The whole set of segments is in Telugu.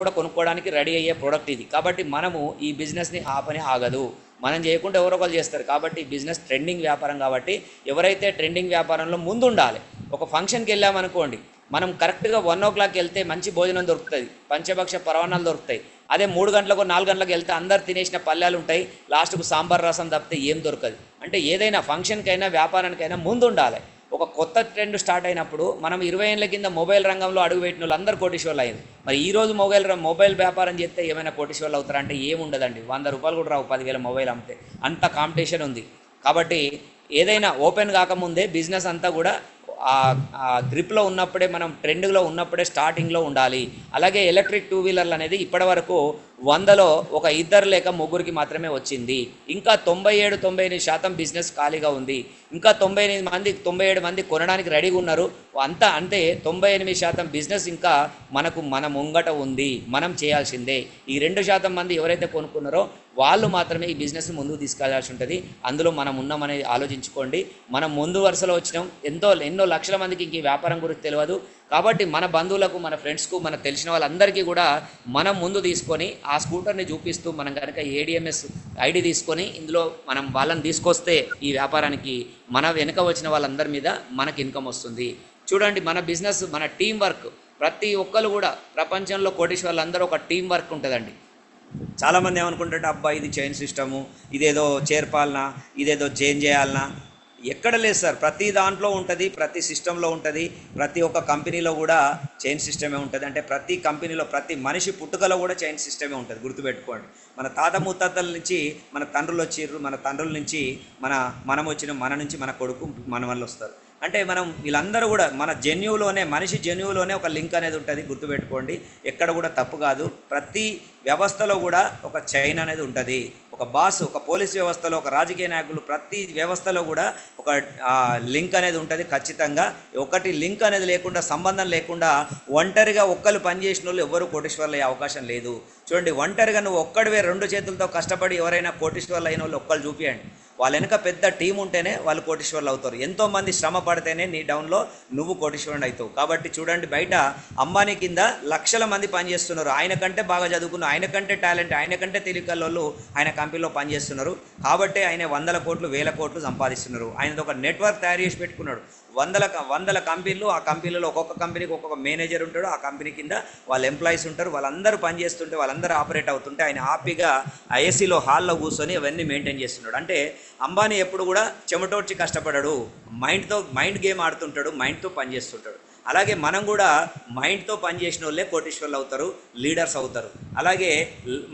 కూడా కొనుక్కోవడానికి రెడీ అయ్యే ప్రోడక్ట్ ఇది. కాబట్టి మనము ఈ బిజినెస్ని ఆపని ఆగదు, మనం చేయకుంటే ఎవరో ఒకరు చేస్తారు. కాబట్టి బిజినెస్ ట్రెండింగ్ వ్యాపారం కాబట్టి ఎవరైతే ట్రెండింగ్ వ్యాపారంలో ముందు ఉండాలి. ఒక ఫంక్షన్కి వెళ్ళామనుకోండి, మనం కరెక్ట్గా 1 o'clock వెళ్తే మంచి భోజనం దొరుకుతుంది, పంచభక్ష పరవాణాలు దొరుకుతాయి. అదే 3 గంటలకు 4 గంటలకు వెళ్తే అందరు తినేసిన పల్లెలు ఉంటాయి, లాస్ట్కు సాంబార్ రసం తప్పితే ఏం దొరకదు. అంటే ఏదైనా ఫంక్షన్కైనా వ్యాపారానికైనా ముందు ఉండాలి. ఒక కొత్త ట్రెండ్ స్టార్ట్ అయినప్పుడు మనం 20 ఏళ్ళ కింద మొబైల్ రంగంలో అడుగుపెట్టిన వాళ్ళు అందరూ కోటీశ్వర్లు అయింది. మరి ఈరోజు మొబైల్ వ్యాపారం చేస్తే ఏమైనా కోటీశ్వర్లు అవుతారంటే ఏముండదండి. 100 రూపాయలు కూడా రావు 10,000 మొబైల్ అమ్మితే, అంత కాంపిటీషన్ ఉంది. కాబట్టి ఏదైనా ఓపెన్ కాకముందే బిజినెస్ అంతా కూడా గ్రిప్లో ఉన్నప్పుడే, మనం ట్రెండ్లో ఉన్నప్పుడే స్టార్టింగ్లో ఉండాలి. అలాగే ఎలక్ట్రిక్ 2 వీలర్లు అనేది ఇప్పటి వరకు 100లో ఒక 2 లేక 3కి మాత్రమే వచ్చింది. ఇంకా 97-98% బిజినెస్ ఖాళీగా ఉంది. ఇంకా 97 మంది కొనడానికి రెడీగా ఉన్నారు. అంతే 98% బిజినెస్ ఇంకా మన ముంగట ఉంది, మనం చేయాల్సిందే. ఈ 2% మంది ఎవరైతే కొనుక్కున్నారో వాళ్ళు మాత్రమే ఈ బిజినెస్ ముందుకు తీసుకెళ్లాల్సి ఉంటుంది. అందులో మనం ఉన్నామనేది ఆలోచించుకోండి. మనం ముందు వరుసలో వచ్చినాం. ఎన్నో లక్షల మందికి ఇంక ఈ వ్యాపారం గురించి తెలియదు. కాబట్టి మన బంధువులకు, మన ఫ్రెండ్స్కు, మన తెలిసిన వాళ్ళందరికీ కూడా మనం ముందు తీసుకొని ఆ స్కూటర్ని చూపిస్తూ మనం కనుక ADMS ఐడి తీసుకొని ఇందులో మనం వాళ్ళని తీసుకొస్తే ఈ వ్యాపారానికి మన వెనుక వచ్చిన వాళ్ళందరి మీద మనకి ఇన్కమ్ వస్తుంది. చూడండి, మన బిజినెస్, మన టీం వర్క్, ప్రతి ఒక్కరు కూడా ప్రపంచంలో కోటీశ్వర్లందరూ ఒక టీం వర్క్ ఉంటుందండి. చాలామంది ఏమనుకుంటారంటే, అబ్బా ఇది చైన్ సిస్టము, ఇదేదో చేర్పాలనా, ఇదేదో చేంజ్ చేయాలనా. ఎక్కడ లేదు సార్, ప్రతి దాంట్లో ఉంటుంది, ప్రతి సిస్టంలో ఉంటుంది. ప్రతి ఒక్క కంపెనీలో కూడా చైన్ సిస్టమే ఉంటుంది. అంటే ప్రతి కంపెనీలో, ప్రతి మనిషి పుట్టుకలో కూడా చైన్ సిస్టమే ఉంటుంది, గుర్తుపెట్టుకోండి. మన తాత ముత్తాతల నుంచి మన తండ్రులు వచ్చిర్రు, మన తండ్రుల నుంచి మనం వచ్చిన, మన నుంచి మన కొడుకు, మన వాళ్ళు వస్తారు. అంటే మనం వీళ్ళందరూ కూడా మనిషి జన్యువులోనే ఒక లింక్ అనేది ఉంటుంది, గుర్తుపెట్టుకోండి. ఎక్కడ కూడా తప్పు కాదు. ప్రతి వ్యవస్థలో కూడా ఒక చైన్ అనేది ఉంటుంది. ఒక బాస్, ఒక పోలీస్ వ్యవస్థలో, ఒక రాజకీయ నాయకులు, ప్రతి వ్యవస్థలో కూడా ఒక లింక్ అనేది ఉంటుంది ఖచ్చితంగా. ఒకటి లింక్ అనేది లేకుండా, సంబంధం లేకుండా ఒంటరిగా ఒక్కరు పనిచేసిన వాళ్ళు ఎవరు కోటీశ్వర్లు అయ్యే అవకాశం లేదు. చూడండి, ఒంటరిగా నువ్వు ఒక్కడివే 2 చేతులతో కష్టపడి ఎవరైనా కోటీశ్వర్లు అయిన వాళ్ళు ఒక్కరు చూపియండి. వాళ్ళ వెనక పెద్ద టీం ఉంటేనే వాళ్ళు కోటీశ్వర్లు అవుతారు. ఎంతోమంది శ్రమ పడితేనే నీ డౌన్లో నువ్వు కోటీశ్వరుడు అవుతావు. కాబట్టి చూడండి, బయట అంబానీ కింద లక్షల మంది పనిచేస్తున్నారు. ఆయన కంటే బాగా చదువుకున్న, ఆయన కంటే టాలెంట్, ఆయన కంటే తెలివికల్లోళ్ళు ఆయన కంపెనీలో పనిచేస్తున్నారు. కాబట్టి ఆయన 100 కోట్లు 1000 కోట్లు సంపాదిస్తున్నారు. ఆయనది ఒక నెట్వర్క్ తయారు చేసి పెట్టుకున్నాడు. వందల కంపెనీలు. ఆ కంపెనీలో ఒక్కొక్క కంపెనీకి ఒక్కొక్క మేనేజర్ ఉంటాడు. ఆ కంపెనీ కింద వాళ్ళ ఎంప్లాయీస్ ఉంటారు. వాళ్ళందరూ పనిచేస్తుంటే, వాళ్ళందరూ ఆపరేట్ అవుతుంటే ఆయన హ్యాపీగా ఐఎస్సీలో హాల్లో కూర్చొని అవన్నీ మెయింటైన్ చేస్తున్నాడు. అంటే అంబానీ ఎప్పుడు కూడా చెమటోడ్చి కష్టపడాడు, మైండ్ గేమ్ ఆడుతుంటాడు, మైండ్తో పనిచేస్తుంటాడు. అలాగే మనం కూడా మైండ్తో పనిచేసిన వాళ్ళే కోటీశ్వర్లు అవుతారు, లీడర్స్ అవుతారు. అలాగే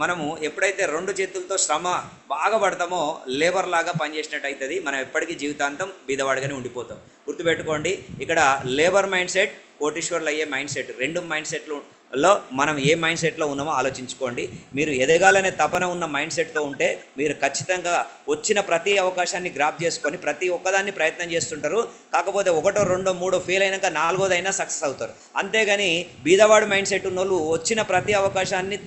మనము ఎప్పుడైతే 2 చేతులతో శ్రమ బాగా పడతామో లేబర్ లాగా పనిచేసినట్టు అవుతుంది. మనం ఎప్పటికీ జీవితాంతం బీదవాడిగానే ఉండిపోతాం. గుర్తుపెట్టుకోండి, ఇక్కడ లేబర్ మైండ్ సెట్, కోటీశ్వర్లు అయ్యే మైండ్ సెట్, 2 మైండ్ సెట్లు లో మనం ఏ మైండ్ సెట్లో ఉన్నామో ఆలోచించుకోండి. మీరు ఎదగాలనే తపన ఉన్న మైండ్ సెట్తో ఉంటే మీరు ఖచ్చితంగా వచ్చిన ప్రతి అవకాశాన్ని గ్రాప్ చేసుకొని ప్రతి ఒక్కదాన్ని ప్రయత్నం చేస్తుంటారు. కాకపోతే 1, 2, 3 ఫెయిల్ అయినాక 4వదైనా సక్సెస్ అవుతారు. అంతేగాని బీదవాడు మైండ్ సెట్ ఉన్న వాళ్ళు వచ్చిన ప్రతి అవకాశాన్ని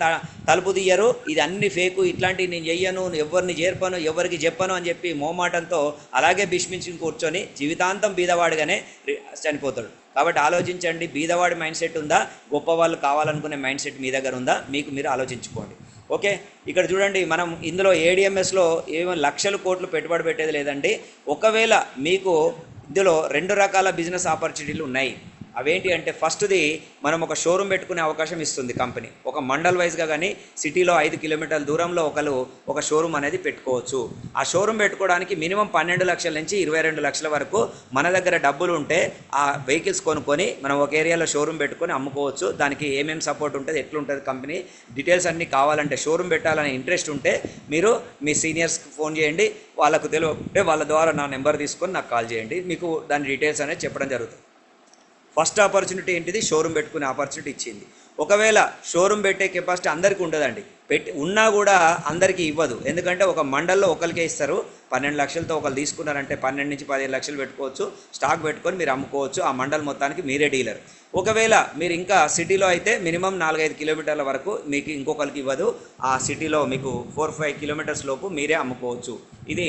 తలుపు తీయరు. ఇది అన్ని ఫేకు, ఇట్లాంటివి నేను చెయ్యను, ఎవరిని చేర్పను, ఎవరికి చెప్పను అని చెప్పి మోమాటంతో అలాగే భీష్మించి కూర్చొని జీవితాంతం బీదవాడుగానే చనిపోతాడు. కాబట్టి ఆలోచించండి, బీదవాడి మైండ్ సెట్ ఉందా, గొప్పవాళ్ళు కావాలనుకునే మైండ్ సెట్ మీ దగ్గర ఉందా, మీకు మీరు ఆలోచించుకోండి. ఓకే, ఇక్కడ చూడండి, మనం ఇందులో ADMSలో ఏమో లక్షల కోట్లు పెట్టుబడి పెట్టేది లేదండి. ఒకవేళ మీకు ఇందులో 2 రకాల బిజినెస్ ఆపర్చునిటీలు ఉన్నాయి. అవేంటి అంటే, ఫస్ట్ది మనం ఒక షోరూమ్ పెట్టుకునే అవకాశం ఇస్తుంది కంపెనీ. ఒక మండల్ వైజ్గా కానీ సిటీలో 5 కిలోమీటర్ల దూరంలో ఒక షోరూమ్ అనేది పెట్టుకోవచ్చు. ఆ షోరూమ్ పెట్టుకోవడానికి మినిమం 12 లక్షల నుంచి 22 లక్షల వరకు మన దగ్గర డబ్బులు ఉంటే ఆ వెహికల్స్ కొనుక్కొని మనం ఒక ఏరియాలో షోరూమ్ పెట్టుకొని అమ్ముకోవచ్చు. దానికి ఏమేమి సపోర్ట్ ఉంటుంది, ఎట్లుంటుంది కంపెనీ డీటెయిల్స్ అన్నీ కావాలంటే, షోరూమ్ పెట్టాలనే ఇంట్రెస్ట్ ఉంటే మీరు మీ సీనియర్స్కి ఫోన్ చేయండి. వాళ్ళకు తెలియకుంటే వాళ్ళ ద్వారా నా నెంబర్ తీసుకొని నాకు కాల్ చేయండి. మీకు దాని డీటెయిల్స్ అనేది చెప్పడం జరుగుతుంది. ఫస్ట్ ఆపర్చునిటీ ఏంటిది, షోరూమ్ పెట్టుకునే ఆపర్చునిటీ ఇచ్చింది. ఒకవేళ షోరూమ్ పెట్టే కెపాసిటీ అందరికీ ఉండదండి, ఉన్నా కూడా అందరికీ ఇవ్వదు. ఎందుకంటే ఒక మండల్లో ఒకరికే ఇస్తారు. 12 లక్షలతో ఒకరు తీసుకున్నారంటే 12 నుంచి 15 లక్షలు పెట్టుకోవచ్చు, స్టాక్ పెట్టుకొని మీరు అమ్ముకోవచ్చు. ఆ మండల్ మొత్తానికి మీరే డీలర్. ఒకవేళ మీరు ఇంకా సిటీలో అయితే మినిమం 4-5 కిలోమీటర్ల వరకు మీకు ఇంకొకరికి ఇవ్వదు. ఆ సిటీలో మీకు 4-5 కిలోమీటర్స్ లోపు మీరే అమ్ముకోవచ్చు. ఇది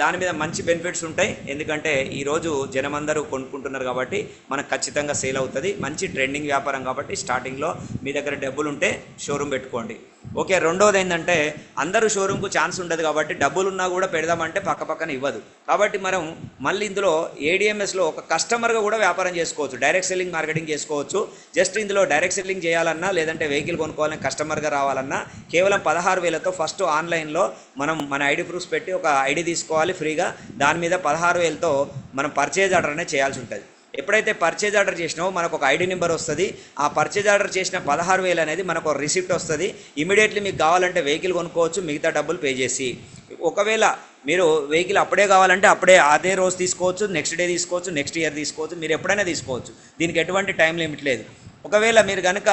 దాని మీద మంచి బెనిఫిట్స్ ఉంటాయి. ఎందుకంటే ఈరోజు జనమందరూ కొనుక్కుంటున్నారు కాబట్టి మనకు ఖచ్చితంగా సేల్ అవుతుంది. మంచి ట్రెండింగ్ వ్యాపారం కాబట్టి స్టార్టింగ్లో మీ దగ్గర డబ్బులు ఉంటే షోరూమ్ పెట్టుకోండి. ఓకే. రెండోది ఏంటంటే అందరూ షోరూమ్కు ఛాన్స్ ఉండదు కాబట్టి డబ్బులున్నా కూడా పెడదామంటే పక్కన ఇవ్వదు. కాబట్టి మనం మళ్ళీ ఇందులో ఏడిఎంఎస్లో ఒక కస్టమర్గా కూడా వ్యాపారం చేసుకోవచ్చు. డైరెక్ట్ సెల్లింగ్ మార్కెటింగ్ చేసుకోవచ్చు. జస్ట్ ఇందులో డైరెక్ట్ సెల్లింగ్ చేయాలన్నా లేదంటే వెహికల్ కొనుక్కోవాలని కస్టమర్గా రావాలన్నా కేవలం 16,000తో ఫస్ట్ ఆన్లైన్లో మనం మన ఐడి ప్రూఫ్స్ పెట్టి ఒక ఐడి తీసుకోవాలి ఫ్రీగా. దాని మీద 16,000తో మనం పర్చేజ్ ఆర్డర్ అనేది చేయాల్సి ఉంటుంది. ఎప్పుడైతే పర్చేజ్ ఆర్డర్ చేసినావో మనకు ఒక ఐడి నెంబర్ వస్తుంది. ఆ పర్చేజ్ ఆర్డర్ చేసిన 16,000 అనేది మనకు ఒక రిసిప్ట్ వస్తుంది. ఇమీడియట్లీ మీకు కావాలంటే వెహికల్ కొనుక్కోవచ్చు మిగతా డబ్బులు పే చేసి. ఒకవేళ మీరు వెహికల్ అప్పుడే కావాలంటే అప్పుడే అదే రోజు తీసుకోవచ్చు, నెక్స్ట్ డే తీసుకోవచ్చు, నెక్స్ట్ ఇయర్ తీసుకోవచ్చు, మీరు ఎప్పుడైనా తీసుకోవచ్చు. దీనికి ఎటువంటి టైం లిమిట్ లేదు. ఒకవేళ మీరు కనుక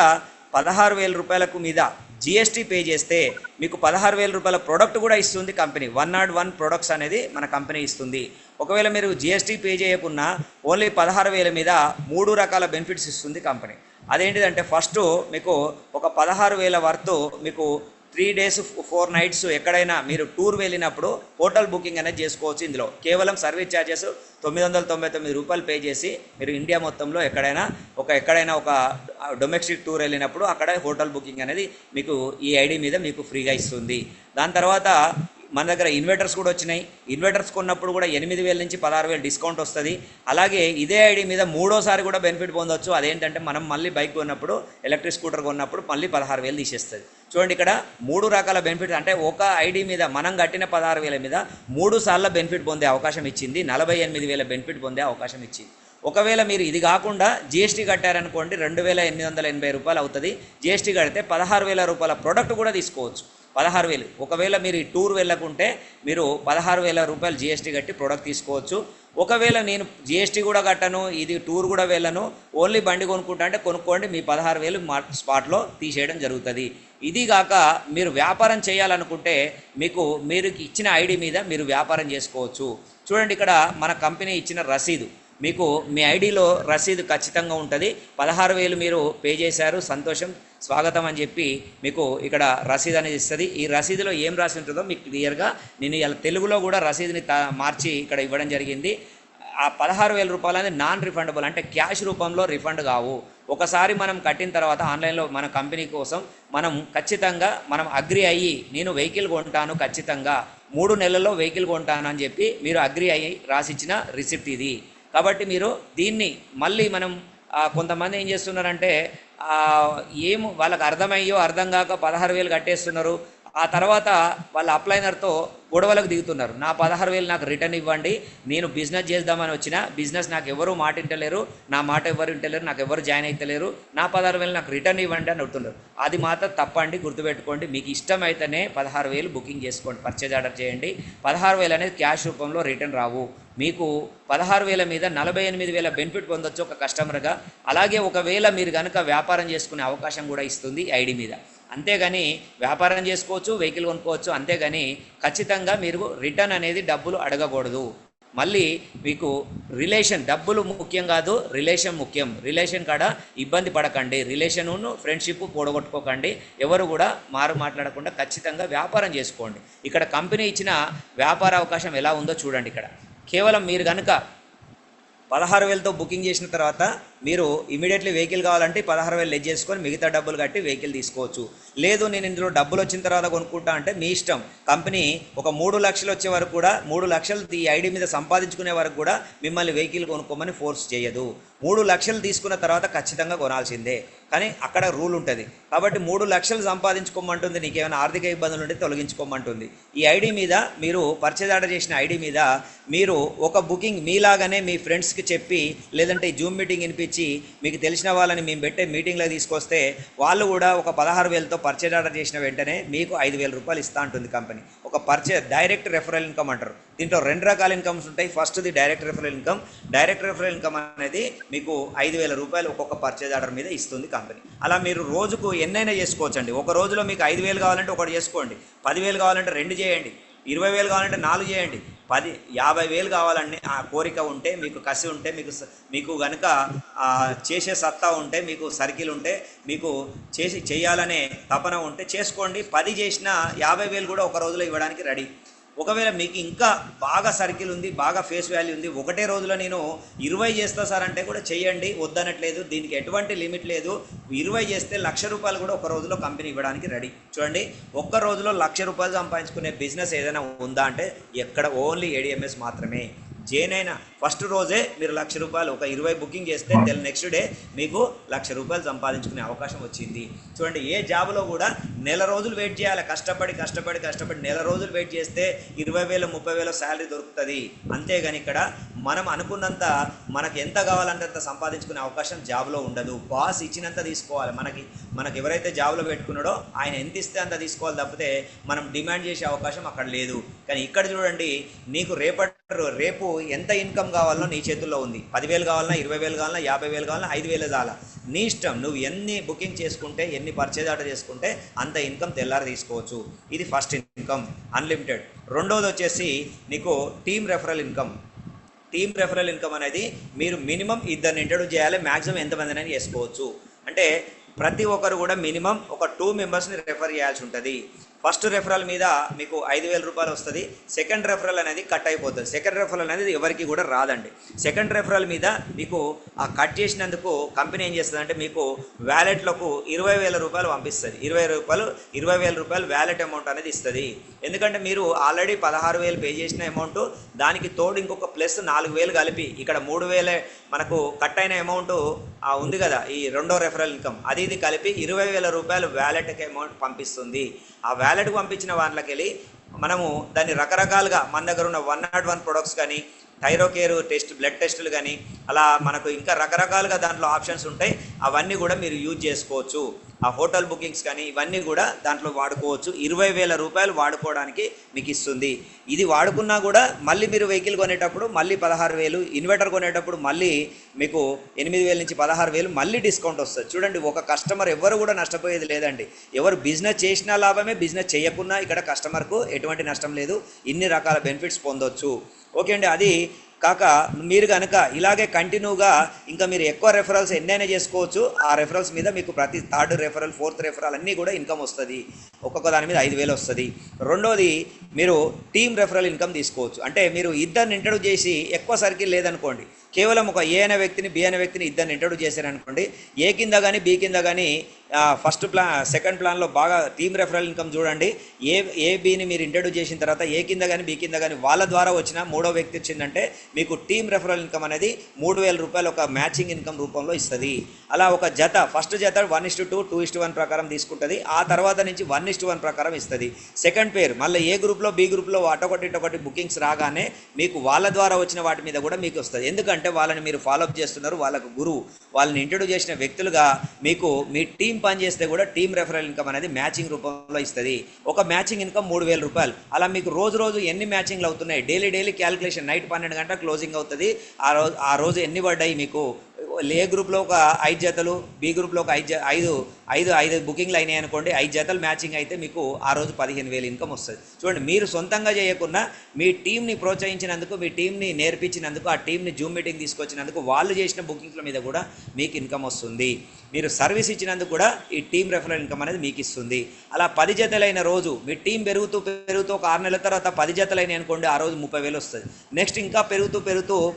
16,000 రూపాయలకు మీద జిఎస్టీ పే చేస్తే మీకు 16,000 రూపాయల ప్రోడక్ట్ కూడా ఇస్తుంది కంపెనీ. 101 ప్రొడక్ట్స్ అనేది మన కంపెనీ ఇస్తుంది. ఒకవేళ మీరు జిఎస్టీ పే చేయకున్నా ఓన్లీ 16,000 మీద 3 రకాల బెనిఫిట్స్ ఇస్తుంది కంపెనీ. అదేంటిదంటే ఫస్ట్ మీకు ఒక 16,000 వర్త్ మీకు 3 days 4 nights ఎక్కడైనా మీరు టూర్ వెళ్ళినప్పుడు హోటల్ బుకింగ్ అనేది చేసుకోవచ్చు. ఇందులో కేవలం సర్వీస్ ఛార్జెస్ 999 రూపాయలు పే చేసి మీరు ఇండియా మొత్తంలో ఎక్కడైనా ఒక డొమెస్టిక్ టూర్ వెళ్ళినప్పుడు అక్కడ హోటల్ బుకింగ్ అనేది మీకు ఈ ఐడి మీద మీకు ఫ్రీగా ఇస్తుంది. దాని తర్వాత మన దగ్గర ఇన్వర్టర్స్ కూడా వచ్చినాయి. ఇన్వర్టర్స్ కొన్నప్పుడు కూడా 8,000 నుంచి 16,000 డిస్కౌంట్ వస్తుంది. అలాగే ఇదే ఐడి మీద మూడోసారి కూడా బెనిఫిట్ పొందవచ్చు. అదేంటంటే మనం మళ్ళీ బైక్ కొన్నప్పుడు ఎలక్ట్రిక్ స్కూటర్ కొన్నప్పుడు మళ్ళీ 16,000 తీసేస్తుంది. చూడండి ఇక్కడ 3 రకాల బెనిఫిట్స్ అంటే ఒక ఐడి మీద మనం కట్టిన 16,000 మీద 3 సార్లు బెనిఫిట్ పొందే అవకాశం ఇచ్చింది. 48,000 బెనిఫిట్ పొందే అవకాశం ఇచ్చింది. ఒకవేళ మీరు ఇది కాకుండా జిఎస్టీ కట్టారనుకోండి 2,880 రూపాయలు అవుతుంది. జిఎస్టీ కడితే 16,000 రూపాయల ప్రోడక్ట్ కూడా తీసుకోవచ్చు. 16,000. ఒకవేళ మీరు ఈ టూర్ వెళ్ళకుంటే మీరు 16,000 రూపాయలు జిఎస్టీ కట్టి ప్రోడక్ట్ తీసుకోవచ్చు. ఒకవేళ నేను జిఎస్టీ కూడా కట్టను, ఇది టూర్ కూడా వెళ్ళను, ఓన్లీ బండి కొనుక్కుంటా అంటే కొనుక్కోండి, మీ 16,000 స్పాట్లో తీసేయడం జరుగుతుంది. ఇది కాక మీరు వ్యాపారం చేయాలనుకుంటే మీరు ఇచ్చిన ఐడి మీద మీరు వ్యాపారం చేసుకోవచ్చు. చూడండి ఇక్కడ మన కంపెనీ ఇచ్చిన రసీదు, మీకు మీ ఐడిలో రసీదు ఖచ్చితంగా ఉంటుంది. 16,000 మీరు పే చేశారు, సంతోషం, స్వాగతం అని చెప్పి మీకు ఇక్కడ రసీదు అనేది ఇస్తుంది. ఈ రసీదులో ఏం రాసి ఉంటుందో మీకు క్లియర్గా నేను ఇలా తెలుగులో కూడా రసీదుని మార్చి ఇక్కడ ఇవ్వడం జరిగింది. ఆ 16,000 రూపాయలు అనేది నాన్ రిఫండబుల్, అంటే క్యాష్ రూపంలో రిఫండ్ కావు. ఒకసారి మనం కట్టిన తర్వాత ఆన్లైన్లో మన కంపెనీ కోసం ఖచ్చితంగా మనం అగ్రి అయ్యి నేను వెహికల్ కొంటాను, ఖచ్చితంగా 3 నెలల్లో వెహికల్ కొంటాను అని చెప్పి మీరు అగ్రి అయ్యి రాసిచ్చిన రిసిప్ట్ ఇది. కాబట్టి మీరు దీన్ని మళ్ళీ కొంతమంది ఏం చేస్తున్నారంటే వాళ్ళకి అర్థమయ్యో అర్థం కాక 16,000 కట్టేస్తున్నారు. ఆ తర్వాత వాళ్ళ అప్లైనర్తో గొడవలకు దిగుతున్నారు. నా 16,000 నాకు రిటర్న్ ఇవ్వండి, నేను బిజినెస్ చేద్దామని వచ్చిన బిజినెస్ నాకు ఎవరు మాట వింటలేరు, నా మాట ఎవరు వింటలేరు, నాకు ఎవరు జాయిన్ అవుతలేరు, నా 16,000 నాకు రిటర్న్ ఇవ్వండి అని అంటున్నారు. అది మాత్రం తప్పండి, గుర్తుపెట్టుకోండి. మీకు ఇష్టమైతేనే 16,000 బుకింగ్ చేసుకోండి, పర్చేజ్ ఆర్డర్ చేయండి. 16,000 అనేది క్యాష్ రూపంలో రిటర్న్ రావు. మీకు 16,000 మీద 48,000 బెనిఫిట్ పొందొచ్చు ఒక కస్టమర్గా. అలాగే ఒకవేళ మీరు కనుక వ్యాపారం చేసుకునే అవకాశం కూడా ఇస్తుంది ఐడి మీద. అంతేగాని వ్యాపారం చేసుకోవచ్చు, వెహికల్ కొనుక్కోవచ్చు, అంతేగాని ఖచ్చితంగా మీరు రిటర్న్ అనేది డబ్బులు అడగకూడదు. మళ్ళీ మీకు డబ్బులు ముఖ్యం కాదు, రిలేషన్ ముఖ్యం. రిలేషన్ కాడ ఇబ్బంది పడకండి, రిలేషన్ను ఫ్రెండ్షిప్ పోడగొట్టుకోకండి. ఎవరు కూడా మాట్లాడకుండా ఖచ్చితంగా వ్యాపారం చేసుకోండి. ఇక్కడ కంపెనీ ఇచ్చిన వ్యాపార అవకాశం ఎలా ఉందో చూడండి. ఇక్కడ కేవలం మీరు కనుక 16,000తో బుకింగ్ చేసిన తర్వాత మీరు ఇమీడియట్లీ వెహికల్ కావాలంటే 16,000 లెస్ చేసుకొని మిగతా డబ్బులు కట్టి వెహికల్ తీసుకోవచ్చు. లేదు నేను ఇందులో డబ్బులు వచ్చిన తర్వాత కొనుక్కుంటా అంటే మీ ఇష్టం. కంపెనీ ఒక 3 లక్షలు వచ్చే వరకు కూడా 3 లక్షలు ఈ ఐడి మీద సంపాదించుకునే వరకు కూడా మిమ్మల్ని వెహికల్ కొనుక్కోమని ఫోర్స్ చేయదు. 3 లక్షలు తీసుకున్న తర్వాత ఖచ్చితంగా కొనాల్సిందే, కానీ అక్కడ రూల్ ఉంటుంది. కాబట్టి 3 లక్షలు సంపాదించుకోమంటుంది, నీకేమైనా ఆర్థిక ఇబ్బందులు ఉంటే తొలగించుకోమంటుంది. ఈ ఐడి మీద మీరు పర్చేజ్ ఆర్డర్ చేసిన ఐడి మీద మీరు ఒక బుకింగ్ మీలాగానే మీ ఫ్రెండ్స్కి చెప్పి లేదంటే జూమ్ మీటింగ్ వినిపించి మీకు తెలిసిన వాళ్ళని మేము పెట్టే మీటింగ్లో తీసుకొస్తే వాళ్ళు కూడా ఒక 16,000తో పర్చేజ్ ఆర్డర్ చేసిన వెంటనే మీకు 5,000 రూపాయలు ఇస్తూ ఉంటుంది కంపెనీ. ఒక డైరెక్ట్ రెఫరల్ ఇన్కమ్ అంటారు. దీంట్లో 2 రకాల ఇన్కమ్స్ ఉంటాయి. ఫస్ట్ది direct referral income. Direct referral income అనేది మీకు 5,000 రూపాయలు ఒక్కొక్క పర్చేజ్ ఆర్డర్ మీద ఇస్తుంది కంపెనీ. అలా మీరు రోజుకు ఎన్నైనా చేసుకోవచ్చండి. ఒక రోజులో మీకు 5,000 కావాలంటే ఒకటి చేసుకోండి, 10,000 కావాలంటే 2 చేయండి. 20,000 కావాలంటే 4 చేయండి, 50,000 కావాలండి ఆ కోరిక ఉంటే, మీకు కసి ఉంటే, మీకు కనుక చేసే సత్తా ఉంటే, మీకు సర్కిల్ ఉంటే, మీకు చేయాలనే తపన ఉంటే చేసుకోండి. 10 చేసినా 50,000 కూడా ఒక రోజులో ఇవ్వడానికి రెడీ. ఒకవేళ మీకు ఇంకా బాగా సర్కిల్ ఉంది, బాగా ఫేస్ వాల్యూ ఉంది, ఒకటే రోజులో నేను 20 చేస్తా సార్ అంటే కూడా చేయండి, వద్దనట్లేదు. దీనికి ఎటువంటి లిమిట్ లేదు. 20 చేస్తే ₹1,00,000 కూడా ఒక రోజులో కంపెనీ ఇవ్వడానికి రెడీ. చూడండి, ఒక్క రోజులో ₹1,00,000 సంపాదించుకునే బిజినెస్ ఏదైనా ఉందా అంటే ఎక్కడ, ఓన్లీ ఏడిఎంఎస్ మాత్రమే. జేనైనా ఫస్ట్ రోజే మీరు ₹1,00,000 ఒక 20 బుకింగ్ చేస్తే నెక్స్ట్ డే మీకు ₹1,00,000 సంపాదించుకునే అవకాశం వచ్చింది. చూడండి, ఏ జాబ్లో కూడా నెల రోజులు వెయిట్ చేయాలి, కష్టపడి నెల రోజులు వెయిట్ చేస్తే 20,000 30,000 శాలరీ దొరుకుతుంది. అంతేగాని ఇక్కడ మనం అనుకున్నంత, మనకు ఎంత కావాలంటే అంత సంపాదించుకునే అవకాశం జాబ్లో ఉండదు. బాస్ ఇచ్చినంత తీసుకోవాలి. మనకి ఎవరైతే జాబ్లో పెట్టుకున్నాడో ఆయన ఎంత ఇస్తే అంత తీసుకోవాలి తప్పితే మనం డిమాండ్ చేసే అవకాశం అక్కడ లేదు. కానీ ఇక్కడ చూడండి, నీకు రేపు ఎంత ఇన్కమ్ కావాలనో నీ చేతుల్లో ఉంది. 10,000 కావాలన్నా, 20,000 కావాలన్నా, 50,000 కావాలన్నా, 5,000 చాలా నీ ఇష్టం. నువ్వు ఎన్ని బుకింగ్ చేసుకుంటే, ఎన్ని పర్చేజ్ ఆర్డర్ చేసుకుంటే అంత ఇన్కమ్ తెల్లారి తీసుకోవచ్చు. ఇది ఫస్ట్ ఇన్కమ్, అన్లిమిటెడ్. రెండోది వచ్చేసి నీకు team referral income. Team referral income అనేది మీరు మినిమం 2 ఇంట్రడ్యూస్ చేయాలి, మ్యాక్సిమం ఎంతమందినైనా చేసుకోవచ్చు. అంటే ప్రతి ఒక్కరు కూడా మినిమం ఒక 2 మెంబర్స్ని రెఫర్ చేయాల్సి ఉంటుంది. ఫస్ట్ రెఫరల్ మీద మీకు ₹5,000 వస్తుంది. సెకండ్ రెఫరల్ అనేది కట్ అయిపోతుంది. సెకండ్ రెఫరల్ అనేది ఎవరికి కూడా రాదండి. సెకండ్ రెఫరల్ మీద మీకు ఆ కట్ చేసినందుకు కంపెనీ ఏం చేస్తుంది అంటే మీకు వ్యాలెట్లకు ₹20,000 పంపిస్తుంది. ₹20,000 వ్యాలెట్ అమౌంట్ అనేది ఇస్తుంది. ఎందుకంటే మీరు ఆల్రెడీ 16,000 పే చేసిన అమౌంట్, దానికి తోడు ఇంకొక ప్లస్ 4,000 కలిపి ఇక్కడ 3,000 మనకు కట్ అయిన అమౌంట్ ఉంది కదా, ఈ రెండో రెఫరల్ ఇన్కమ్, ఇది కలిపి ₹20,000 వ్యాలెట్కి అమౌంట్ పంపిస్తుంది. ఆ వ్యాలెట్కి పంపించిన వాళ్ళకి వెళ్ళి మనము దాన్ని రకరకాలుగా మన దగ్గర ఉన్న 101 ప్రొడక్ట్స్ కానీ, థైరోకేర్ టెస్ట్, బ్లడ్ టెస్టులు కానీ, అలా మనకు ఇంకా రకరకాలుగా దాంట్లో ఆప్షన్స్ ఉంటాయి. అవన్నీ కూడా మీరు యూజ్ చేసుకోవచ్చు. ఆ హోటల్ బుకింగ్స్ కానీ ఇవన్నీ కూడా దాంట్లో వాడుకోవచ్చు. ₹20,000 వాడుకోవడానికి మీకు ఇస్తుంది. ఇది వాడుకున్నా కూడా మళ్ళీ మీరు వెహికల్ కొనేటప్పుడు మళ్ళీ 16,000, ఇన్వర్టర్ కొనేటప్పుడు మళ్ళీ మీకు 8,000 నుంచి 16,000 మళ్ళీ డిస్కౌంట్ వస్తుంది. చూడండి, ఒక కస్టమర్ ఎవరు కూడా నష్టపోయేది లేదండి. ఎవరు బిజినెస్ చేసినా లాభమే, బిజినెస్ చేయకున్నా ఇక్కడ కస్టమర్కు ఎటువంటి నష్టం లేదు. ఇన్ని రకాల బెనిఫిట్స్ పొందొచ్చు. ఓకే అండి. అది కాక మీరు కనుక ఇలాగే కంటిన్యూగా ఇంకా మీరు ఎక్కువ రెఫరల్స్ ఎన్నైనా చేసుకోవచ్చు. ఆ రెఫరల్స్ మీద మీకు ప్రతి థర్డ్ రెఫరల్, ఫోర్త్ రెఫరల్ అన్నీ కూడా ఇన్కమ్ వస్తుంది. ఒక్కొక్క దాని మీద 5,000 వస్తుంది. రెండోది, మీరు టీమ్ రెఫరల్ ఇన్కమ్ తీసుకోవచ్చు. అంటే మీరు ఇద్దరిని ఇంట్రడ్యూస్ చేసి, ఎక్కువ సర్కిల్ లేదనుకోండి, కేవలం ఒక ఏ అనే వ్యక్తిని, బి అనే వ్యక్తిని ఇద్దరిని ఇంట్రడ్యూస్ చేశారనుకోండి, ఏ కింద కానీ బి కింద కానీ ఫస్ట్ సెకండ్ ప్లాన్లో బాగా టీమ్ రెఫరల్ ఇన్కమ్ చూడండి. బిని మీరు ఇంట్రడ్యూస్ చేసిన తర్వాత ఏ కింద కానీ బి కింద కానీ వాళ్ళ ద్వారా వచ్చిన మూడో వ్యక్తి వచ్చిందంటే మీకు టీమ్ రెఫరల్ ఇన్కమ్ అనేది ₹3,000 ఒక మ్యాచింగ్ ఇన్కమ్ రూపంలో ఇస్తుంది. అలా ఒక జత, ఫస్ట్ జత 1:2, 2:1 ప్రకారం తీసుకుంటుంది. ఆ తర్వాత నుంచి 1:1 ప్రకారం ఇస్తుంది. సెకండ్ పేర్ మళ్ళీ ఏ గ్రూప్లో బి గ్రూప్లో అటొకటి బుకింగ్స్ రాగానే మీకు వాళ్ళ ద్వారా వచ్చిన వాటి మీద కూడా మీకు వస్తుంది. ఎందుకంటే వాళ్ళని మీరు ఫాలోఅప్ చేస్తున్నారు, వాళ్ళకు గురువు, వాళ్ళని ఇంట్రడ్యూస్ చేసిన వ్యక్తులుగా మీకు మీ టీం పని చేస్తే కూడా టీమ్ రెఫరల్ ఇన్కమ్ అనేది మ్యాచింగ్ రూపంలో ఇస్తుంది. ఒక మ్యాచింగ్ ఇన్కమ్ ₹3,000. అలా మీకు రోజు ఎన్ని మ్యాచింగ్లు అవుతున్నాయి, డైలీ క్యాలిక్యులేషన్, నైట్ 12 గంటల క్లోజింగ్ అవుతుంది. ఆ రోజు ఎన్ని పడ్డాయి మీకు, ఏ గ్రూప్లో ఒక 5 జతలు, బి గ్రూప్లో ఒక 5 బుకింగ్లు అయినాయి అనుకోండి, 5 జతలు మ్యాచింగ్ అయితే మీకు ఆ రోజు 15,000 ఇన్కమ్ వస్తుంది. చూడండి, మీరు సొంతంగా చేయకుండా మీ టీంని ప్రోత్సహించినందుకు, మీ టీంని నేర్పించినందుకు, ఆ టీంని జూమ్ మీటింగ్ తీసుకొచ్చినందుకు, వాళ్ళు చేసిన బుకింగ్ల మీద కూడా మీకు ఇన్కమ్ వస్తుంది. మీరు సర్వీస్ ఇచ్చినందుకు కూడా ఈ టీమ్ రెఫరల్ ఇన్కమ్ అనేది మీకు ఇస్తుంది. అలా 10 జతలైన రోజు మీ టీం పెరుగుతూ ఒక 6 నెలల తర్వాత 10 జతలైనాయి అనుకోండి, ఆ రోజు 30,000 వస్తుంది. నెక్స్ట్ ఇంకా పెరుగుతూ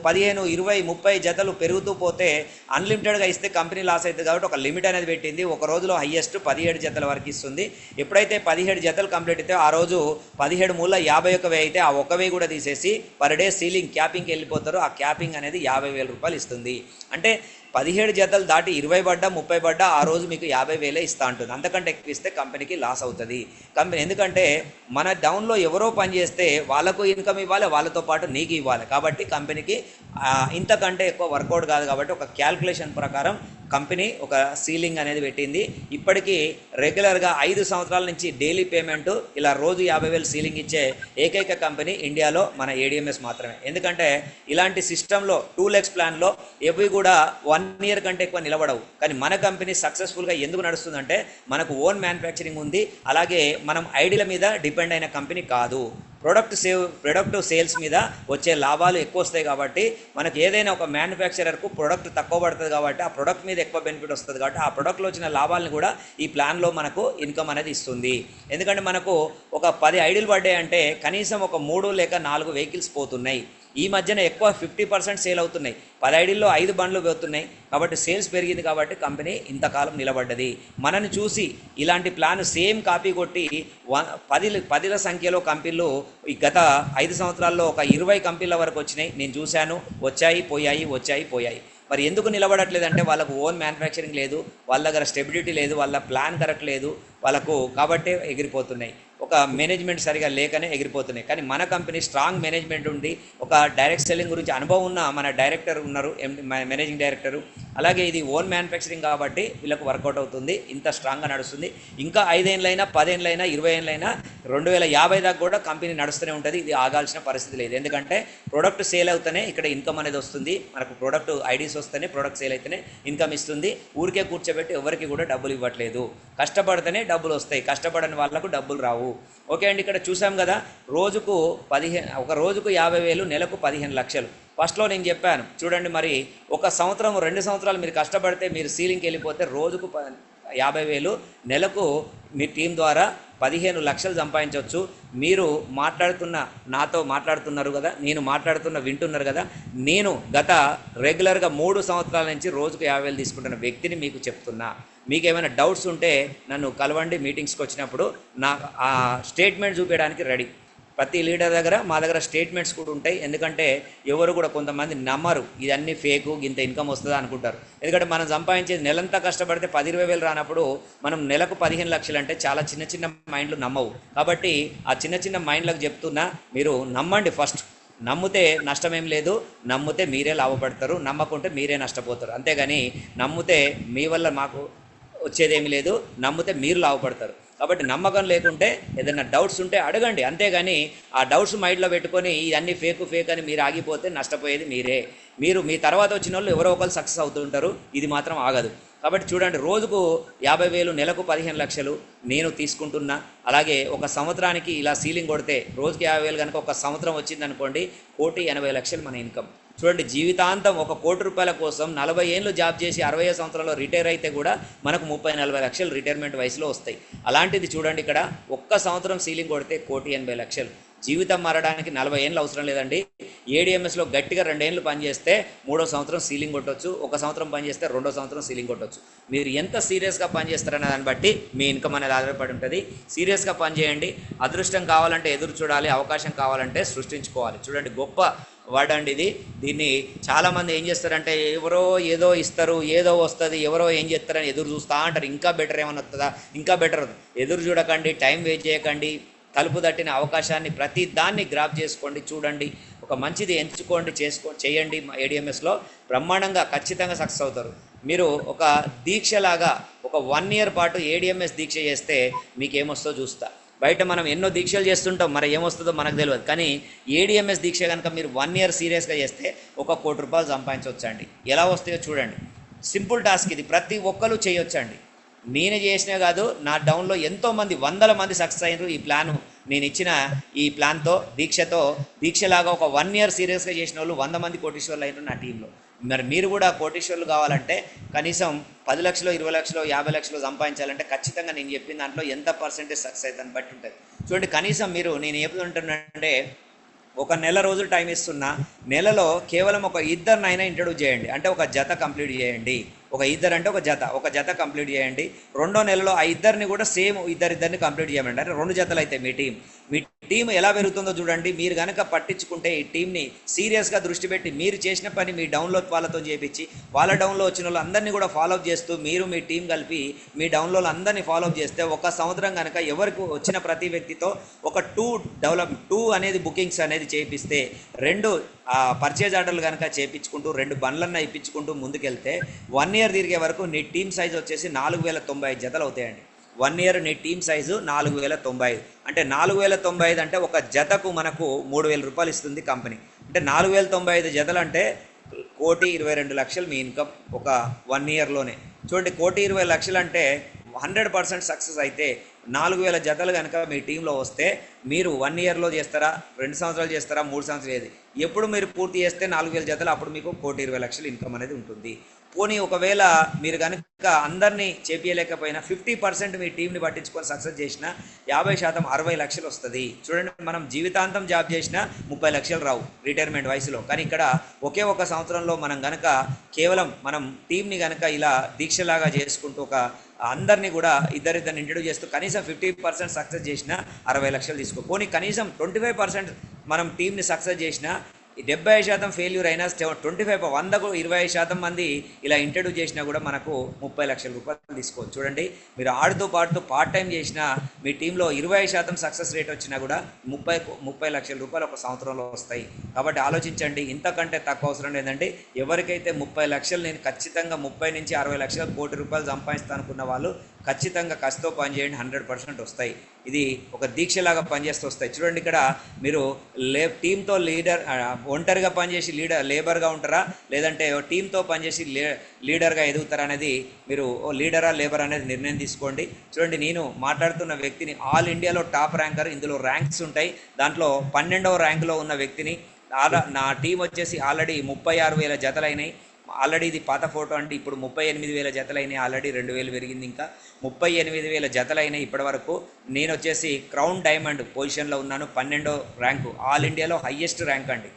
15, 20, 30 జతలు పెరుగుతూ పోతే అన్లిమిటెడ్గా ఇస్తే కంపెనీ లాస్ అవుతుంది. కాబట్టి ఒక లిమిట్ అనేది పెట్టింది. ఒక రోజులో హైయెస్ట్ 17 జతల వరకు ఇస్తుంది. ఎప్పుడైతే 17 జతలు కంప్లీట్ అయితే ఆ రోజు 17 మూల 51,000 అయితే ఆ 1,000 కూడా తీసేసి పర్ డే సీలింగ్ క్యాపింగ్కి వెళ్ళిపోతారు. ఆ క్యాపింగ్ అనేది ₹50,000 ఇస్తుంది. అంటే 17 జతలు దాటి 20 పడ్డా 30 పడ్డా ఆ రోజు మీకు 50,000 ఇస్తా ఉంటుంది. అంతకంటే ఎక్కువ ఇస్తే కంపెనీకి లాస్ అవుతుంది. ఎందుకంటే మన డౌన్లో ఎవరో పని చేస్తే వాళ్ళకు ఇన్కమ్ ఇవ్వాలి, వాళ్ళతో పాటు నీకు ఇవ్వాలి. కాబట్టి కంపెనీకి ఇంతకంటే ఎక్కువ వర్కౌట్ కాదు. కాబట్టి ఒక క్యాల్కులేషన్ ప్రకారం కంపెనీ ఒక సీలింగ్ అనేది పెట్టింది. ఇప్పటికీ రెగ్యులర్గా 5 సంవత్సరాల నుంచి డైలీ పేమెంట్ ఇలా రోజు 50,000 సీలింగ్ ఇచ్చే ఏకైక కంపెనీ ఇండియాలో మన ఏడిఎంఎస్ మాత్రమే. ఎందుకంటే ఇలాంటి సిస్టంలో 2 lakhs ప్లాన్లో ఎవి కూడా 1 year కంటే ఎక్కువ నిలబడవు. కానీ మన కంపెనీ సక్సెస్ఫుల్గా ఎందుకు నడుస్తుందంటే మనకు ఓన్ మ్యానుఫ్యాక్చరింగ్ ఉంది. అలాగే మనం ఐడీల మీద డిపెండ్ అయిన కంపెనీ కాదు. ప్రొడక్ట్ సేల్స్ మీద వచ్చే లాభాలు ఎక్కువ వస్తాయి. కాబట్టి మనకు ఏదైనా ఒక మ్యానుఫ్యాక్చరర్కు ప్రొడక్ట్ తక్కువ పడుతుంది కాబట్టి ఆ ప్రొడక్ట్ మీద ఎక్కువ బెనిఫిట్ వస్తుంది కాబట్టి ఆ ప్రొడక్ట్లో వచ్చిన లాభాలను కూడా ఈ ప్లాన్లో మనకు ఇన్కమ్ అనేది ఇస్తుంది. ఎందుకంటే మనకు ఒక 10 ఐడిలు పడ్డాయంటే కనీసం ఒక 3 లేక 4 వెహికల్స్ పోతున్నాయి. ఈ మధ్యన ఎక్కువ 50% సేల్ అవుతున్నాయి. 10 ఐడిల్లో 5 బండ్లు పోతున్నాయి. కాబట్టి సేల్స్ పెరిగింది కాబట్టి కంపెనీ ఇంతకాలం నిలబడ్డది. మనని చూసి ఇలాంటి ప్లాన్ సేమ్ కాపీ కొట్టి 10ల సంఖ్యలో కంపెనీలు ఈ గత 5 సంవత్సరాల్లో ఒక 20 కంపెనీల వరకు వచ్చినాయి. నేను చూశాను. వచ్చాయి పోయాయి. మరి ఎందుకు నిలబడట్లేదంటే వాళ్ళకు ఓన్ మ్యానుఫ్యాక్చరింగ్ లేదు, వాళ్ళ దగ్గర స్టెబిలిటీ లేదు, వాళ్ళ ప్లాన్ కరెక్ట్ లేదు వాళ్ళకు, కాబట్టే ఎగిరిపోతున్నాయి. ఒక మేనేజ్మెంట్ సరిగా లేకనే ఎగిరిపోతున్నాయి. కానీ మన కంపెనీ స్ట్రాంగ్ మేనేజ్మెంట్ ఉంది. ఒక డైరెక్ట్ సెల్లింగ్ గురించి అనుభవం ఉన్న మన డైరెక్టర్ ఉన్నారు, మేనేజింగ్ డైరెక్టరు. అలాగే ఇది ఓన్ మ్యానుఫ్యాక్చరింగ్ కాబట్టి వీళ్ళకు వర్కౌట్ అవుతుంది. ఇంత స్ట్రాంగ్గా నడుస్తుంది. ఇంకా 5 ఏళ్ళైనా 10 ఏళ్ళైనా 20 ఏళ్ళైనా 2050 దాకా కూడా కంపెనీ నడుస్తూనే ఉంటుంది. ఇది ఆగాల్సిన పరిస్థితి లేదు. ఎందుకంటే ప్రొడక్ట్ సేల్ అవుతూనే ఇక్కడ ఇన్కమ్ అనేది వస్తుంది. మనకు ప్రొడక్ట్ ఐడీస్ వస్తేనే ప్రొడక్ట్ సేల్ అయితేనే ఇన్కమ్ ఇస్తుంది. ఊరికే కూర్చోబెట్టి ఎవరికి కూడా డబ్బులు ఇవ్వట్లేదు. కష్టపడితేనే డబ్బులు వస్తాయి, కష్టపడని వాళ్ళకు డబ్బులు రావు. ఓకే అండి, ఇక్కడ చూసాం కదా, ఒక రోజుకు 50,000, నెలకు 15 లక్షలు. ఫస్ట్లో నేను చెప్పాను చూడండి. మరి 1 సంవత్సరం 2 సంవత్సరాలు మీరు కష్టపడితే మీరు సీలింగ్కి వెళ్ళిపోతే రోజుకు 50,000, నెలకు మీ టీం ద్వారా 15 లక్షలు సంపాదించవచ్చు. మీరు నాతో మాట్లాడుతున్నారు కదా, నేను వింటున్నారు కదా. నేను గత రెగ్యులర్గా 3 సంవత్సరాల నుంచి రోజుకు 50,000 తీసుకుంటున్న వ్యక్తిని మీకు చెప్తున్నా. మీకు ఏమైనా డౌట్స్ ఉంటే నన్ను కలవండి. మీటింగ్స్కి వచ్చినప్పుడు నా ఆ స్టేట్మెంట్ చూపించడానికి రెడీ. ప్రతి లీడర్ దగ్గర మా దగ్గర స్టేట్మెంట్స్ కూడా ఉంటాయి. ఎందుకంటే ఎవరు కూడా కొంతమంది నమ్మరు, ఇదన్నీ ఫేకు, ఇంత ఇన్కమ్ వస్తుందా అనుకుంటారు. ఎందుకంటే మనం సంపాదించేది నెలంతా కష్టపడితే 10-20 వేలు రానప్పుడు మనం నెలకు 15 లక్షలు అంటే చాలా చిన్న మైండ్లు నమ్మవు. కాబట్టి ఆ చిన్న మైండ్లకు చెప్తున్నా, మీరు నమ్మండి. ఫస్ట్ నమ్మితే నష్టమేం లేదు, నమ్మితే మీరే లాభపడతారు, నమ్మకుంటే మీరే నష్టపోతారు. అంతేగాని నమ్మితే మీ వల్ల మాకు వచ్చేదేమీ లేదు, నమ్మితే మీరు లాభపడతారు. కాబట్టి నమ్మకం లేకుంటే ఏదైనా డౌట్స్ ఉంటే అడగండి. అంతేగాని ఆ డౌట్స్ మైండ్లో పెట్టుకొని ఇవన్నీ ఫేక్ అని మీరు ఆగిపోతే నష్టపోయేది మీరే. మీ తర్వాత వచ్చిన వాళ్ళు ఎవరో ఒకరు సక్సెస్ అవుతుంటారు. ఇది మాత్రం ఆగదు. కాబట్టి చూడండి, రోజుకు 50,000, నెలకు 15 లక్షలు నేను తీసుకుంటున్నా. అలాగే ఒక సంవత్సరానికి ఇలా సీలింగ్ కొడితే రోజుకి 50,000 కనుక ఒక సంవత్సరం వచ్చిందనుకోండి, 1,80,00,000 మన ఇన్కమ్. చూడండి, జీవితాంతం 1 కోటి రూపాయల కోసం 40 ఏళ్ళు జాబ్ చేసి 60 సంవత్సరాల్లో రిటైర్ అయితే కూడా మనకు 30-40 లక్షలు రిటైర్మెంట్ వయసులో వస్తాయి. అలాంటిది చూడండి, ఇక్కడ 1 సంవత్సరం సీలింగ్ కొడితే 1,80,00,000. జీవితం మారడానికి 40 ఏళ్ళు అవసరం లేదండి. ఏడిఎంఎస్లో గట్టిగా 2 ఏళ్ళు పనిచేస్తే 3వ సంవత్సరం సీలింగ్ కొట్టవచ్చు, 1 సంవత్సరం పనిచేస్తే 2వ సంవత్సరం సీలింగ్ కొట్టవచ్చు. మీరు ఎంత సీరియస్గా పనిచేస్తారనే దాన్ని బట్టి మీ ఇన్కమ్ అనేది ఆధారపడి ఉంటుంది. సీరియస్గా పనిచేయండి. అదృష్టం కావాలంటే ఎదురు చూడాలి, అవకాశం కావాలంటే సృష్టించుకోవాలి. చూడండి, గొప్ప వర్డ్ అండి ఇది. దీన్ని చాలామంది ఏం చేస్తారంటే ఎవరో ఏదో ఇస్తారు, ఏదో వస్తుంది, ఎవరో ఏం చేస్తారని ఎదురు చూస్తూ అంటారు. ఇంకా బెటర్ ఏమైనా వస్తుందా, ఇంకా బెటర్. ఎదురు చూడకండి, టైం వేస్ట్ చేయకండి. తలుపు తట్టిన అవకాశాన్ని ప్రతి దాన్ని గ్రాప్ చేసుకోండి. చూడండి, ఒక మంచిది ఎంచుకోండి, చేయండి. ఏడిఎంఎస్లో బ్రహ్మాండంగా ఖచ్చితంగా సక్సెస్ అవుతారు. మీరు ఒక దీక్షలాగా ఒక 1 ఇయర్ పాటు ఏడిఎంఎస్ దీక్ష చేస్తే మీకేమొస్తుందో చూస్తా. బయట మనం ఎన్నో దీక్షలు చేస్తుంటాం, మరి ఏమొస్తుందో మనకు తెలియదు. కానీ ఏడిఎంఎస్ దీక్ష కనుక మీరు 1 ఇయర్ సీరియస్గా చేస్తే 1 కోటి రూపాయలు సంపాదించవచ్చండి. ఎలా వస్తాయో చూడండి. సింపుల్ టాస్క్ ఇది, ప్రతి ఒక్కరు చేయొచ్చండి. నేను చేసినా కాదు, నా డౌన్లో ఎంతోమంది 100 మంది సక్సెస్ అయ్యారు. ఈ ప్లాను నేను ఇచ్చిన ఈ ప్లాన్తో, దీక్షలాగా ఒక 1 ఇయర్ సీరియస్గా చేసిన వాళ్ళు 100 మంది కోటీశ్వర్లు అయినారు నా టీంలో. మరి మీరు కూడా కోటీశ్వర్లు కావాలంటే కనీసం 10 లక్షలు, 20 లక్షలు, 50 లక్షలు సంపాదించాలంటే ఖచ్చితంగా నేను చెప్పిన దాంట్లో ఎంత పర్సెంటేజ్ సక్సెస్ అవుతుందని బట్టి ఉంటుంది. చూడండి, కనీసం నేను ఏమంటున్నానంటే 1 నెల రోజులు టైం ఇస్తున్నా, నెలలో కేవలం ఒక 2 ఇంట్రడ్యూస్ చేయండి. అంటే ఒక జత కంప్లీట్ చేయండి. ఒక 2 అంటే ఒక జత కంప్లీట్ చేయండి. 2వ నెలలో ఆ 2 కూడా సేమ్ ఇద్దరిని కంప్లీట్ చేయమండి. అంటే 2 జతలు అయితే మీ టీం ఎలా పెరుగుతుందో చూడండి. మీరు కనుక పట్టించుకుంటే ఈ టీంని సీరియస్గా దృష్టి పెట్టి మీరు చేసిన పని మీ డౌన్లో వాళ్ళతో చేయించి వాళ్ళ డౌన్లో వచ్చిన వాళ్ళు అందరినీ కూడా ఫాలోఅప్ చేస్తూ మీరు మీ టీం కలిపి మీ డౌన్లో అందరినీ ఫాలోఅప్ చేస్తే 1 సంవత్సరం కనుక ఎవరికి వచ్చిన ప్రతి వ్యక్తితో ఒక 2 అనేది బుకింగ్స్ అనేది చేయిస్తే 2 పర్చేజ్ ఆర్డర్లు కనుక చేయించుకుంటూ 2 బండ్లన్నా ఇప్పించుకుంటూ ముందుకెళ్తే 1 ఇయర్ తిరిగే వరకు నీ టీం సైజ్ వచ్చేసి 4,095 జతలు అవుతాయండి. 1 ఇయర్ నీ టీం సైజు 4,095. అంటే 4,095 అంటే ఒక జతకు మనకు 3,000 రూపాయలు ఇస్తుంది కంపెనీ. అంటే 4,095 జతలు అంటే 1,22,00,000 మీ ఇన్కమ్ ఒక 1 ఇయర్లోనే. చూడండి, 1,20,00,000 అంటే 100% సక్సెస్ అయితే 4000 జతలు కనుక మీ టీంలో వస్తే మీరు 1 ఇయర్లో చేస్తారా, 2 సంవత్సరాలు చేస్తారా, 3 సంవత్సరాలు ఏది ఎప్పుడు మీరు పూర్తి చేస్తే 4000 జతలు అప్పుడు మీకు 1,20,00,000 ఇన్కమ్ అనేది ఉంటుంది. పోనీ ఒకవేళ మీరు కనుక అందరినీ చేపియలేకపోయినా 50% మీ టీంని పట్టించుకొని సక్సెస్ చేసినా 50% 60 లక్షలు వస్తుంది. చూడండి, మనం జీవితాంతం జాబ్ చేసినా 30 లక్షలు రావు రిటైర్మెంట్ వయసులో. కానీ ఇక్కడ ఒకే ఒక సంవత్సరంలో మనం కనుక కేవలం మనం టీంని కనుక ఇలా దీక్షలాగా చేసుకుంటూ ఒక అందరినీ కూడా ఇద్దరిద్దరిని ఇంట్రడ్యూస్ చేస్తూ కనీసం 50% సక్సెస్ చేసినా 60 లక్షలు తీసుకో. పోనీ కనీసం 25% మనం టీంని సక్సెస్ చేసినా 70% ఫెయిల్యూర్ అయినా 25 100కు 20% మంది ఇలా ఇంట్రడ్యూస్ చేసినా కూడా మనకు 30 లక్షల రూపాయలు తీసుకోవచ్చు. చూడండి, మీరు ఆడుతూ పాడుతూ పార్ట్ టైం చేసినా మీ టీంలో 20% సక్సెస్ రేట్ వచ్చినా కూడా 30 లక్షల రూపాయలు ఒక సంవత్సరంలో వస్తాయి. కాబట్టి ఆలోచించండి, ఇంతకంటే తక్కువ అవసరం లేదండి. ఎవరికైతే 30 లక్షలు నేను ఖచ్చితంగా 30 నుంచి 60 లక్షల కోటి రూపాయలు సంపాదిస్తాను అనుకున్న వాళ్ళు ఖచ్చితంగా కసితో పనిచేయండి, 100% వస్తాయి. ఇది ఒక దీక్షలాగా పనిచేస్తూ వస్తాయి. చూడండి, ఇక్కడ మీరు టీంతో లీడర్ ఒంటరిగా పనిచేసి లేబర్గా ఉంటారా, లేదంటే టీంతో పనిచేసి లీడర్గా ఎదుగుతారా అనేది మీరు లీడరా లేబర్ అనేది నిర్ణయం తీసుకోండి. చూడండి, నేను మాట్లాడుతున్న వ్యక్తిని ఆల్ ఇండియాలో టాప్ ర్యాంకర్, ఇందులో ర్యాంక్స్ ఉంటాయి. దాంట్లో 12వ ర్యాంకులో ఉన్న వ్యక్తిని. నా టీం వచ్చేసి ఆల్రెడీ 36,000 జతలైనాయి. ఆల్రెడీ ఇది పాత ఫోటో అండి. ఇప్పుడు 38,000 జతలైనాయి. ఆల్రెడీ 2,000 పెరిగింది. ఇంకా 38,000 జతలైనాయి ఇప్పటి వరకు. నేను వచ్చేసి క్రౌన్ డైమండ్ పొజిషన్లో ఉన్నాను, 12వ ర్యాంకు. ఆల్ ఇండియాలో హయ్యెస్ట్ ర్యాంక్ అండి.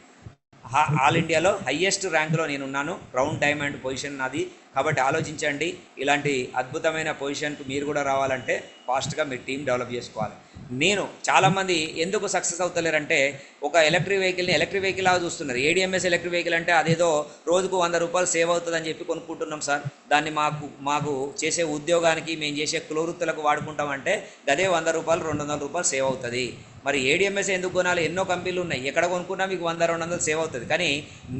ఆల్ ఇండియాలో హయ్యెస్ట్ ర్యాంకులో నేను ఉన్నాను. క్రౌన్ డైమండ్ పొజిషన్ నాది. కాబట్టి ఆలోచించండి, ఇలాంటి అద్భుతమైన పొజిషన్కు మీరు కూడా రావాలంటే ఫాస్ట్గా మీ టీం డెవలప్ చేసుకోవాలి. నేను చాలామంది ఎందుకు సక్సెస్ అవుతలేరంటే ఒక ఎలక్ట్రిక్ వెహికల్ లాగా చూస్తున్నారు. ఏడిఎంఎస్ ఎలక్ట్రిక్ వెహికల్ అంటే అదేదో రోజుకు 100 రూపాయలు సేవ్ అవుతుందని చెప్పి కొనుక్కుంటున్నాం సార్. దాన్ని మాకు చేసే ఉద్యోగానికి మేము చేసే కులవృత్తులకు వాడుకుంటామంటే గదే 100 రూపాయలు 200 రూపాయలు సేవ్ అవుతుంది. మరి ఏడిఎంఎస్ ఎందుకు కొనాలి? ఎన్నో కంపెనీలు ఉన్నాయి, ఎక్కడ కొనుక్కున్నా మీకు 100-200 సేవ్ అవుతుంది. కానీ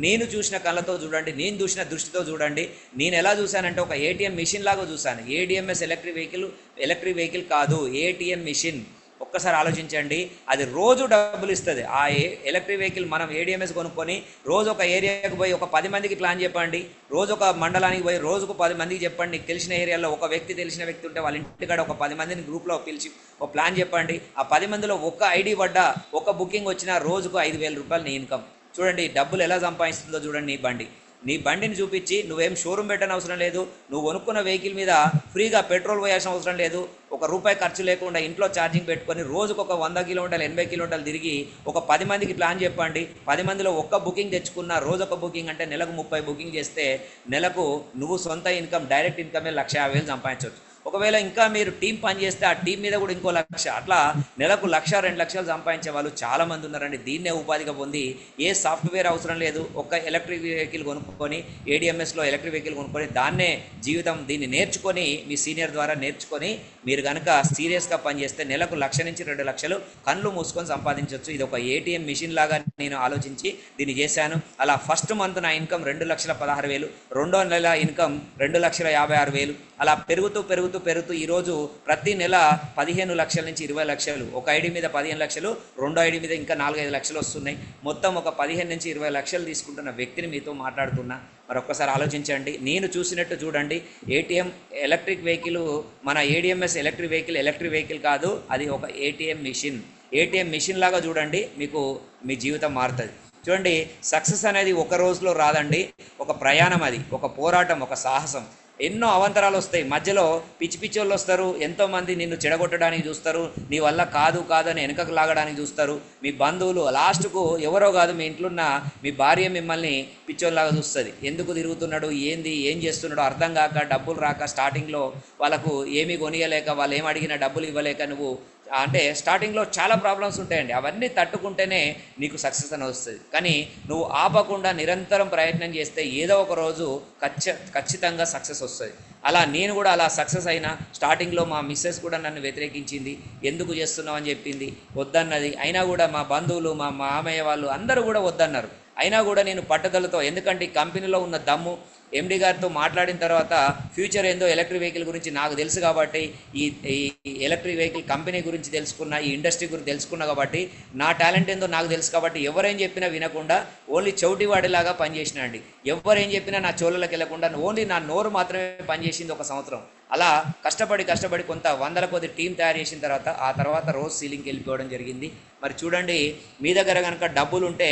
నేను చూసిన కళ్ళతో చూడండి, నేను చూసిన దృష్టితో చూడండి. నేను ఎలా చూశానంటే ఒక ఏటీఎం మిషన్ లాగా చూశాను. ఏడిఎంఎస్ ఎలక్ట్రిక్ వెహికల్ కాదు, ఏటీఎం మిషన్. ఒక్కసారి ఆలోచించండి, అది రోజు డబ్బులు ఇస్తుంది. ఆ ఎలక్ట్రిక్ వెహికల్ మనం ఏడిఎంఎస్ కొనుక్కొని రోజు ఒక ఏరియాకి పోయి ఒక 10 మందికి ప్లాన్ చెప్పండి, రోజు ఒక మండలానికి పోయి రోజుకు 10 మందికి చెప్పండి. తెలిసిన ఏరియాలో ఒక తెలిసిన వ్యక్తి ఉంటే వాళ్ళ ఇంటికాడ ఒక 10 మందిని గ్రూప్లో పిలిచి ఒక ప్లాన్ చెప్పండి. ఆ 10 మందిలో ఒక్క ఐడి పడ్డా, ఒక్క బుకింగ్ వచ్చినా రోజుకు 5,000 రూపాయలు నీ ఇన్కమ్. చూడండి, డబ్బులు ఎలా సంపాదిస్తుందో చూడండి. నీ బండిని చూపించి నువ్వేం షోరూమ్ పెట్టని అవసరం లేదు. నువ్వు కొనుక్కున్న వెహికల్ మీద ఫ్రీగా పెట్రోల్ పోయాల్సిన అవసరం లేదు. ₹1 ఖర్చు లేకుండా ఇంట్లో ఛార్జింగ్ పెట్టుకొని రోజుకు ఒక 100 కిలోమీటర్లు 80 కిలోమీటర్లు తిరిగి ఒక 10 మందికి ప్లాన్ చెప్పండి. 10 మందిలో ఒక్క బుకింగ్ తెచ్చుకున్న రోజు ఒక బుకింగ్ అంటే నెలకు 30 బుకింగ్ చేస్తే నెలకు నువ్వు సొంత ఇన్కమ్ డైరెక్ట్ ఇన్కమే 1,50,000 సంపాదించవచ్చు. ఒకవేళ ఇంకా మీరు టీం పని చేస్తే ఆ టీం మీద కూడా ఇంకో 1,00,000, అట్లా నెలకు 1,00,000-2 లక్షలు సంపాదించే వాళ్ళు చాలామంది ఉన్నారండి. దీన్నే ఉపాధిగా పొంది ఏ సాఫ్ట్వేర్ అవసరం లేదు, ఒక్క ఎలక్ట్రిక్ వెహికల్ కొనుక్కొని ఏడిఎంఎస్లో ఎలక్ట్రిక్ వెహికల్ కొనుక్కొని దాన్నే జీవితం దీన్ని నేర్చుకొని మీ సీనియర్ ద్వారా నేర్చుకొని మీరు కనుక సీరియస్గా పనిచేస్తే నెలకు 1,00,000 నుంచి 2 లక్షలు కళ్ళు మూసుకొని సంపాదించవచ్చు. ఇది ఒక ఏటీఎం మిషన్ లాగా నేను ఆలోచించి దీన్ని చేశాను. అలా ఫస్ట్ మంత్ నా ఇన్కమ్ 2,16,000, రెండో నెల ఇన్కమ్ 2,56,000. అలా పెరుగుతూ ఈరోజు ప్రతి నెల 15 లక్షల నుంచి 20 లక్షలు, ఒక ఐడి మీద 15 లక్షలు, రెండో ఐడి మీద ఇంకా 4-5 లక్షలు వస్తున్నాయి. మొత్తం ఒక 15 నుంచి 20 లక్షలు తీసుకుంటున్న వ్యక్తిని మీతో మాట్లాడుతున్నా. మరొక్కసారి ఆలోచించండి, నేను చూసినట్టు చూడండి. ఏటీఎం ఎలక్ట్రిక్ వెహికల్ మన ఏడిఎంఎస్ ఎలక్ట్రిక్ వెహికల్ కాదు, అది ఒక ఏటీఎం మిషన్ లాగా చూడండి. మీకు మీ జీవితం మారుతుంది. చూడండి, సక్సెస్ అనేది ఒక రోజులో రాదండి, ఒక ప్రయాణం, అది ఒక పోరాటం, ఒక సాహసం. ఎన్నో అవంతరాలు వస్తాయి, మధ్యలో పిచ్చి వాళ్ళు వస్తారు, ఎంతోమంది నిన్ను చెడగొట్టడానికి చూస్తారు, నీ వల్ల కాదు అని వెనకకు లాగడానికి చూస్తారు. మీ బంధువులు లాస్ట్కు ఎవరో కాదు, మీ ఇంట్లో ఉన్న మీ భార్య మిమ్మల్ని పిచ్చోళ్ళలాగా చూస్తుంది. ఎందుకు తిరుగుతున్నాడు, ఏం చేస్తున్నాడో అర్థం కాక, డబ్బులు రాక, స్టార్టింగ్లో వాళ్ళకు ఏమీ కొనియలేక, వాళ్ళు ఏం అడిగినా డబ్బులు ఇవ్వలేక, నువ్వు అంటే స్టార్టింగ్లో చాలా ప్రాబ్లమ్స్ ఉంటాయండి. అవన్నీ తట్టుకుంటేనే నీకు సక్సెస్ అని వస్తుంది. కానీ నువ్వు ఆపకుండా నిరంతరం ప్రయత్నం చేస్తే ఏదో ఒక రోజు ఖచ్చితంగా సక్సెస్ వస్తుంది. అలా నేను కూడా అలా సక్సెస్ అయినా. స్టార్టింగ్లో మా మిస్సెస్ కూడా నన్ను వ్యతిరేకించింది, ఎందుకు చేస్తున్నావు అని చెప్పింది, వద్దన్నది. అయినా కూడా మా బంధువులు, మా మామయ్య వాళ్ళు అందరూ కూడా వద్దన్నారు. అయినా కూడా నేను పట్టుదలతో, ఎందుకంటే ఈ కంపెనీలో ఉన్న దమ్ము, ఎండి గారితో మాట్లాడిన తర్వాత ఫ్యూచర్ ఏందో ఎలక్ట్రిక్ వెహికల్ గురించి నాకు తెలుసు కాబట్టి, ఈ ఈ ఎలక్ట్రిక్ వెహికల్ కంపెనీ గురించి తెలుసుకున్న, ఈ ఇండస్ట్రీ గురించి తెలుసుకున్నా కాబట్టి, నా టాలెంట్ ఏందో నాకు తెలుసు కాబట్టి ఎవరేం చెప్పినా వినకుండా ఓన్లీ చౌటివాడిలాగా పనిచేసిన అండి. ఎవరేం చెప్పినా నా చోళ్ళకి వెళ్ళకుండా ఓన్లీ నా నోరు మాత్రమే పనిచేసింది 1 సంవత్సరం. అలా కష్టపడి కొంత వందల కొద్ది టీం తయారు చేసిన తర్వాత ఆ తర్వాత రోజు సీలింగ్కి వెళ్ళిపోవడం జరిగింది. మరి చూడండి, మీ దగ్గర కనుక డబ్బులు ఉంటే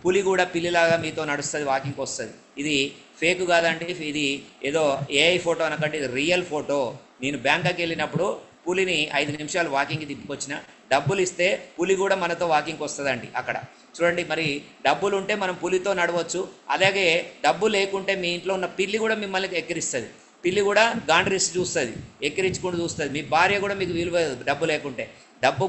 పులి కూడా పిల్లిలాగా మీతో నడుస్తుంది, వాకింగ్కి వస్తుంది. ఇది ఫేక్ కాదండి, ఇది ఏదో ఏఐ ఫోటో అనకండి, ఇది రియల్ ఫోటో. నేను బ్యాంకాకి వెళ్ళినప్పుడు పులిని 5 నిమిషాలు వాకింగ్కి తిప్పుకొచ్చిన. డబ్బులు ఇస్తే పులి కూడా మనతో వాకింగ్కి వస్తుందండి అక్కడ. చూడండి, మరి డబ్బులు ఉంటే మనం పులితో నడవచ్చు, అలాగే డబ్బు లేకుంటే మీ ఇంట్లో ఉన్న పిల్లి కూడా మిమ్మల్ని ఎక్కిరిస్తుంది. పిల్లి కూడా గాండ్రిసి చూస్తుంది, ఎక్కిరించుకుంటూ చూస్తుంది. మీ భార్య కూడా మీకు విలువ డబ్బు లేకుంటే. డబ్బు